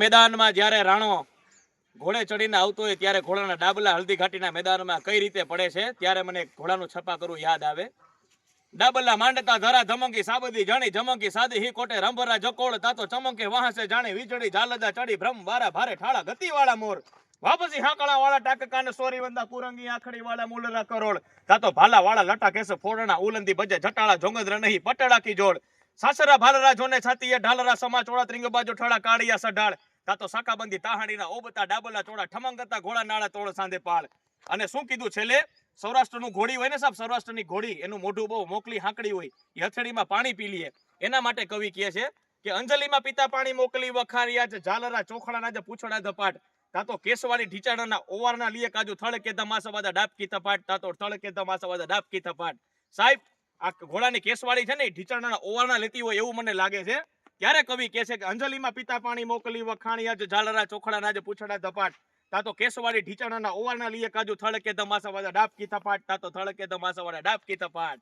મેદાનમાં જ્યારે રાણો ઘોડે ચડીને આવતો હોય ત્યારે ઘોડાના ડાબલા હલ્દી ઘાટીના મેદાનમાં કઈ રીતે પડે છે ત્યારે મને ઘોડાનું છપા કરવું યાદ આવે. ડાબલા માંડતા ધરા ધમકી સાબદી જાણી જમકી સાદી હી કોટે રંભરા જકોળ તાતો ચમકે વહાસે જાણે વીજળી ઝાલદા ચડી ભ્રમ વારા ભારે ઠાળા ગતિ વાળા મોર વાપસી હાકળા વાળા ટાકકાને સોરી વંદા કુરંગી આખડી વાળા મૂલરા કરોડ તાતો ભાલા વાળા લટા કેસ ફોડણા ઉલંદી બજે જટાળા જોંગદરા નહીં પટડા કી જોડ સાસરા ભાલરા જોને છાતીએ ઢાલરા સમા ચોળા ત્રિંગ બાજુ ઠળા કાળિયા સઢાળ તાતો સાકાબંધી તાહાડીના ઓબતા ડાબલા ચોળા ઠમંગતા ઘોડા નાળા તોળ સાંધે પાળ. અને શું કીધું છેલ્લે? સૌરાષ્ટ્રનું ઘોડી હોય ને સાહેબ, સૌરાષ્ટ્રની ઘોડી એનું મોઢું બહુ મોકલી હાંકડી હોય, એ હથેળીમાં પાણી પી લે. એના માટે કવિ કહે છે કે અંજલિમાં પિતા પાણી મોકલી વખારિયા છે ઝાલરા ચોખડાના જ પૂછડા ધપાટ તાતો કેસવાળી ઢીચાણાના ઓવારના લીએ કાજુ થળકે ધમાસવાદા ડાબકી તપાટ તાતો થળકે ધમાસવાદા ડાબકી તપાટ. સાહેબ આ ઘોડાની કેસવાળી છે ને ઢીચાણાના ઓવારના લેતી હોય એવું મને લાગે છે. ત્યારે કવિ કહે છે કે અંજલિમાં પિતા પાણી મોકલી વખાણિયા જ ઝાલરા ચોખડાના જ પૂછડા ધપાટ તાતો કેસવાળી ઢીચાણાના ઓવારના લીએ કાજુ થળકે ધમાસવાદા ડાબકી તપાટ તાતો થળકે ધમાસવાદા ડાબકી તપાટ.